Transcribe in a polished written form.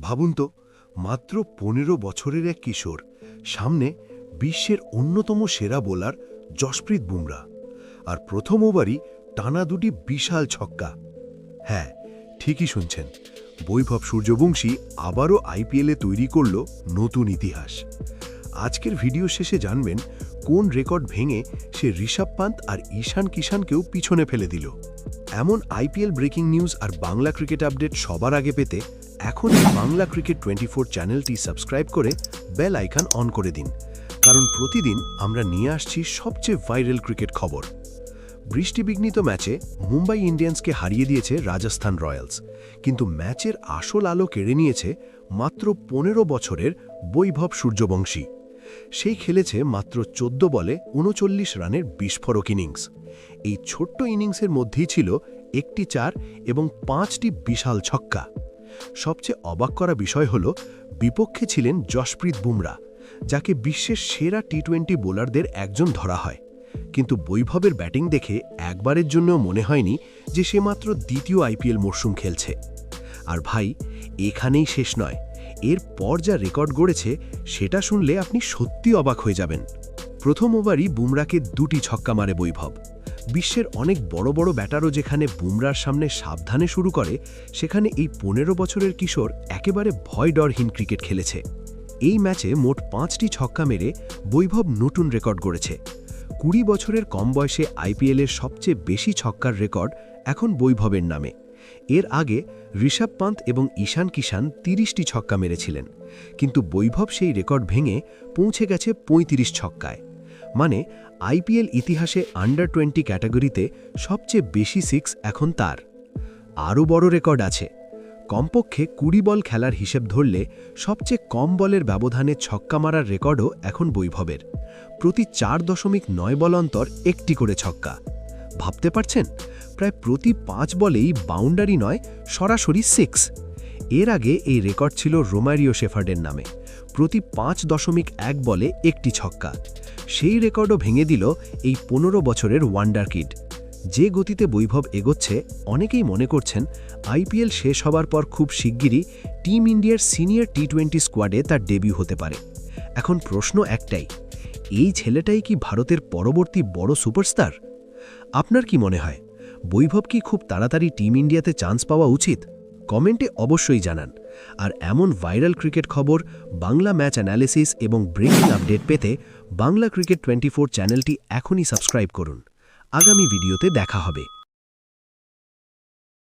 ভাবুন তো, মাত্র ১৫ বছরের এক কিশোর, সামনে বিশ্বের অন্যতম সেরা বোলার জশপ্রীত বুমরা, আর প্রথম ওভারই টানা দুটি বিশাল ছক্কা। হ্যাঁ, ঠিকই শুনছেন, বৈভব সূর্যবংশী আবারও আইপিএলে তৈরি করল নতুন ইতিহাস। আজকের ভিডিও শেষে জানবেন কোন রেকর্ড ভেঙে সে ঋষভ পান্ত আর ঈশান কিষানকেও পিছনে ফেলে দিল। এমন আইপিএল ব্রেকিং নিউজ আর বাংলা ক্রিকেট আপডেট সবার আগে পেতে এখনই বাংলা ক্রিকেট 24 চ্যানেলটি সাবস্ক্রাইব করে বেল আইকন অন করে দিন, কারণ প্রতিদিন আমরা নিয়ে আসছি সবচেয়ে ভাইরাল ক্রিকেট খবর। বৃষ্টিবিঘ্নিত ম্যাচে মুম্বাই ইন্ডিয়ান্সকে হারিয়ে দিয়েছে রাজস্থান রয়্যালস, কিন্তু ম্যাচের আসল আলো কেড়ে নিয়েছে মাত্র ১৫ বছরের বৈভব সূর্যবংশী। সেই খেলেছে মাত্র ১৪ বলে ৩৯ রানের বিস্ফোরক ইনিংস। এই ছোট্ট ইনিংসের মধ্যেই ছিল একটি ৪ এবং ৫টি বিশাল ছক্কা। সবচেয়ে অবাক করা বিষয় হল, বিপক্ষে ছিলেন জশপ্রীত বুমরা, যাকে বিশ্বের সেরা টি-20 বোলারদের একজন ধরা হয়। কিন্তু বৈভবের ব্যাটিং দেখে একবারের জন্যও মনে হয়নি যে সে মাত্র দ্বিতীয় আইপিএল মরশুম খেলছে। আর ভাই, এখানেই শেষ নয়, এর পর যা রেকর্ড গড়েছে সেটা শুনলে আপনি সত্যি অবাক হয়ে যাবেন। প্রথম ওভারই বুমরাকে ২টি ছক্কা মারে বৈভব। বিশ্বের অনেক বড় বড় ব্যাটারও যেখানে বুমরার সামনে সাবধানে শুরু করে, সেখানে এই ১৫ বছরের কিশোর একেবারে ভয়ডরহীন ক্রিকেট খেলেছে। এই ম্যাচে মোট ৫টি ছক্কা মেরে বৈভব নতুন রেকর্ড গড়েছে। ২০ বছরের কম বয়সে আইপিএলের সবচেয়ে বেশি ছক্কার রেকর্ড এখন বৈভবের নামে। এর আগে ঋষভ পান্ত এবং ঈশান কিষান ৩০টি ছক্কা মেরেছিলেন, কিন্তু বৈভব সেই রেকর্ড ভেঙে পৌঁছে গেছে ৩৫ ছক্কায়। মানে আইপিএল ইতিহাসে আন্ডার 20 ক্যাটাগরিতে সবচেয়ে বেশি 6 এখন তার। আরও বড় রেকর্ড আছে। কমপক্ষে ২০ বল খেলার হিসেব ধরলে সবচেয়ে কম বলের ব্যবধানে ছক্কা মারার রেকর্ডও এখন বৈভবের। প্রতি ৪.৯ বল অন্তর একটি করে ছক্কা। ভাবতে পারছেন, প্রায় প্রতি ৫ বলেই বাউন্ডারি নয়, সরাসরি 6। এর আগে এই রেকর্ড ছিল রোমারিও শেফার্ডের নামে, প্রতি ৫.১ বলে একটি ছক্কা। সেই রেকর্ডও ভেঙে দিল এই ১৫ বছরের ওয়ান্ডার কিড। যে গতিতে বৈভব এগোচ্ছে, অনেকেই মনে করছেন আইপিএল শেষ হবার পর খুব শিগগিরই টিম ইন্ডিয়ার সিনিয়র টি-20 স্কোয়াডে তার ডেবিউ হতে পারে। এখন প্রশ্ন একটাই, এই ছেলেটাই কি ভারতের পরবর্তী বড় সুপারস্টার? আপনার কি মনে হয়, বৈভব কি খুব তাড়াতাড়ি টিম ইন্ডিয়াতে চান্স পাওয়া উচিত? কমেন্টে অবশ্যই জানান। আর এমন ভাইরাল ক্রিকেট খবর, বাংলা ম্যাচ অ্যানালিসিস এবং ব্রেকিং আপডেট পেতে বাংলা ক্রিকেট 24 চ্যানেলটি এখনই সাবস্ক্রাইব করুন। আগামী ভিডিওতে দেখা হবে।